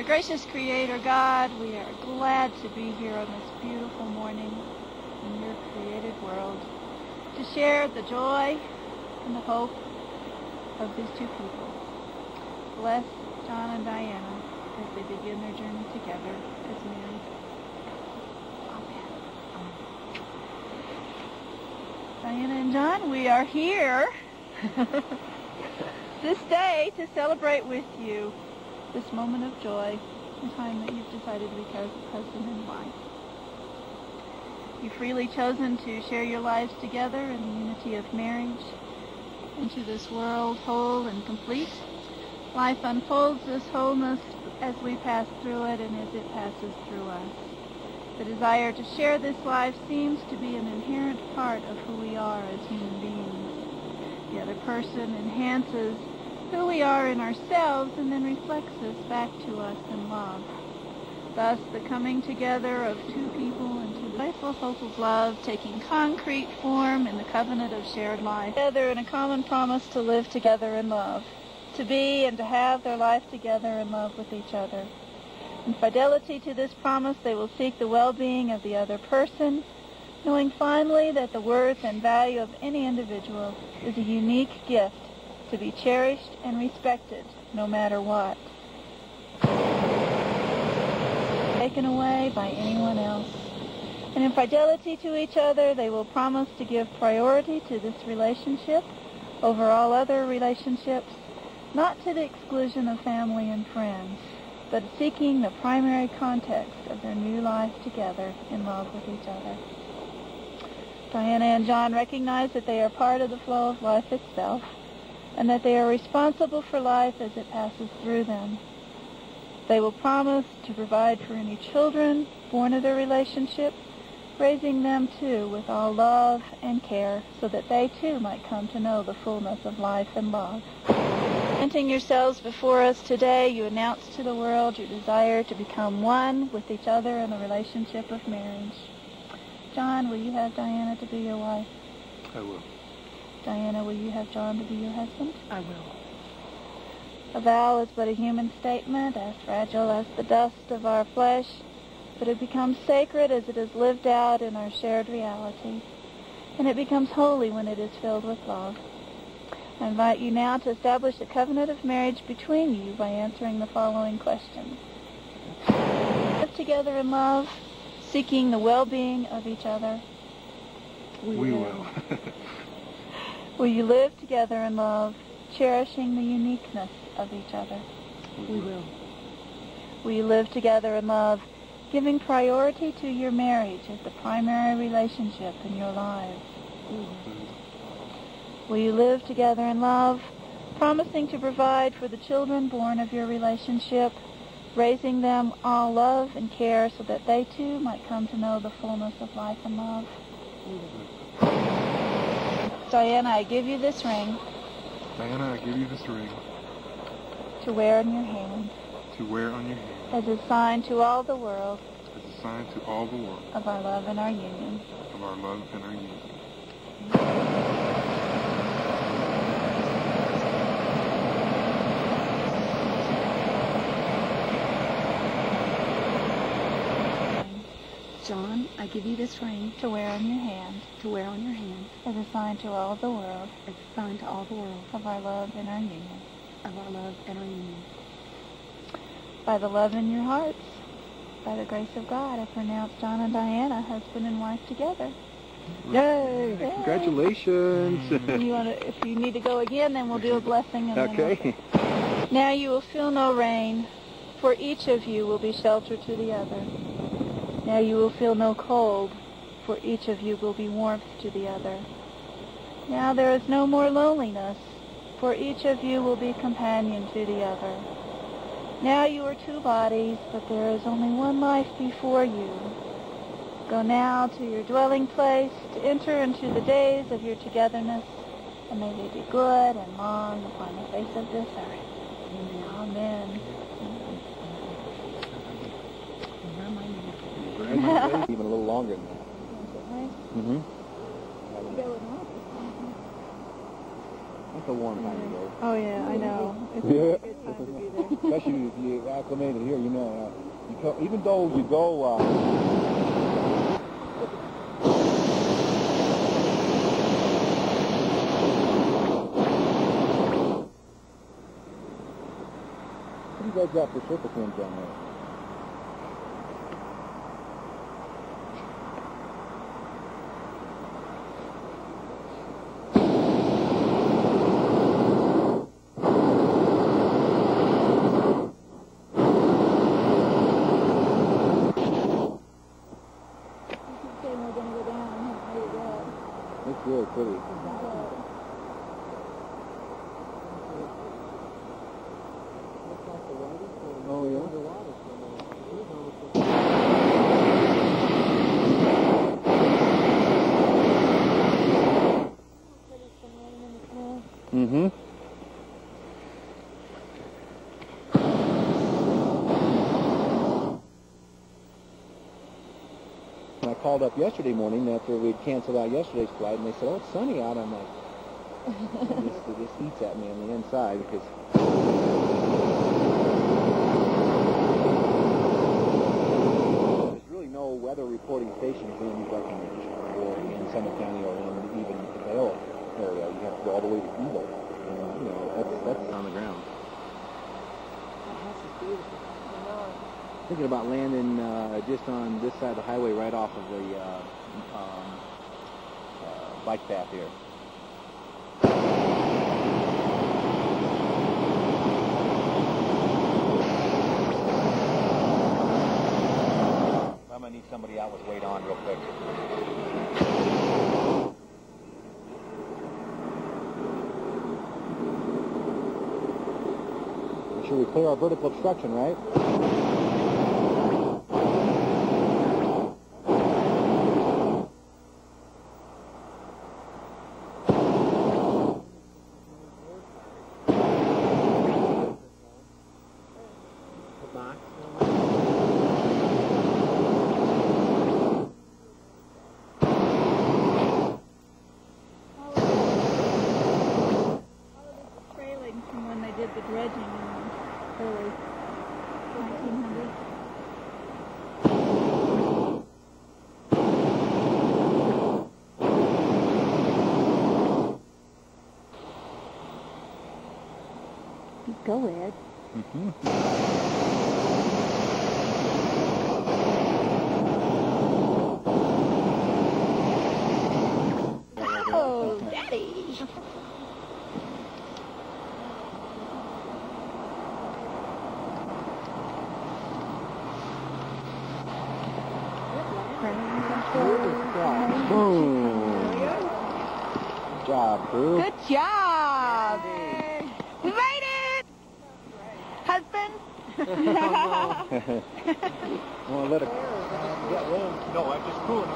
Our gracious Creator God, we are glad to be here on this beautiful morning in your created world to share the joy and the hope of these two people. Bless John and Diana as they begin their journey together as married. Amen. Diana and John, we are here this day to celebrate with you this moment of joy, the time that you've decided to be husband and wife. You've freely chosen to share your lives together in the unity of marriage into this world whole and complete. Life unfolds this wholeness as we pass through it and as it passes through us. The desire to share this life seems to be an inherent part of who we are as human beings. The other person enhances who we are in ourselves and then reflects this back to us in love. Thus, the coming together of two people into the joyful hope of love, taking concrete form in the covenant of shared life, together in a common promise to live together in love, to be and to have their life together in love with each other. In fidelity to this promise, they will seek the well-being of the other person, knowing finally that the worth and value of any individual is a unique gift to be cherished and respected no matter what, taken away by anyone else. And in fidelity to each other, they will promise to give priority to this relationship over all other relationships, not to the exclusion of family and friends, but seeking the primary context of their new life together in love with each other. Diana and John recognize that they are part of the flow of life itself, and that they are responsible for life as it passes through them. They will promise to provide for any children born of their relationship, raising them too with all love and care, so that they too might come to know the fullness of life and love. Presenting yourselves before us today, you announce to the world your desire to become one with each other in the relationship of marriage. John, will you have Diana to be your wife? I will. Diana, will you have John to be your husband? I will. A vow is but a human statement, as fragile as the dust of our flesh, but it becomes sacred as it is lived out in our shared reality, and it becomes holy when it is filled with love. I invite you now to establish a covenant of marriage between you by answering the following questions. Live together in love, seeking the well-being of each other. We will. Will you live together in love, cherishing the uniqueness of each other? We will. Will you live together in love, giving priority to your marriage as the primary relationship in your lives? We will. Will you live together in love, promising to provide for the children born of your relationship, raising them all love and care so that they too might come to know the fullness of life and love? We will. Diana, I give you this ring Diana, I give you this ring to wear on your hand to wear on your hand as a sign to all the world as a sign to all the world of our love and our union. of our love and our union. John, I give you this ring To wear on your hand to wear on your hand as a sign to all the world as a sign to all the world of our love and our union. of our love and our union. By the love in your hearts, by the grace of God, I pronounce John and Diana husband and wife together. Yay! Yay. Congratulations! If you need to go again, then we'll do a blessing. And Okay. Then now you will feel no rain, for each of you will be shelter to the other. Now you will feel no cold, for each of you will be warmth to the other. Now there is no more loneliness, for each of you will be companion to the other. Now you are two bodies, but there is only one life before you. Go now to your dwelling place to enter into the days of your togetherness, and may they be good and long upon the face of this earth. Amen. Even a little longer than that. Mm-hmm. That's a warm time to go. Oh yeah, I know. It's Yeah. a good time to be there. Especially if you acclimated here, you know. Even though you go... What do you guys got for surface winds down there? It's really pretty. Oh, yeah? Mm-hmm. I called up yesterday morning after we'd canceled out yesterday's flight, and they said, "Oh, it's sunny out." I'm like, this eats at me on the inside because there's really no weather reporting stations in Breckenridge or in Summit County or in even the Vale area. You have to go all the way to Eagle. You know, that's on the ground. Thinking about landing just on this side of the highway, right off of the bike path here. I'm gonna need somebody out with weight on real quick. Make sure we clear our vertical obstruction, right? From when they did the dredging in the early 1900s. Go, Ed. Oh, Daddy! Boom. Good job, crew. Good job! We made it! Husband? Well, let it get wind. No, I'm just cooling it.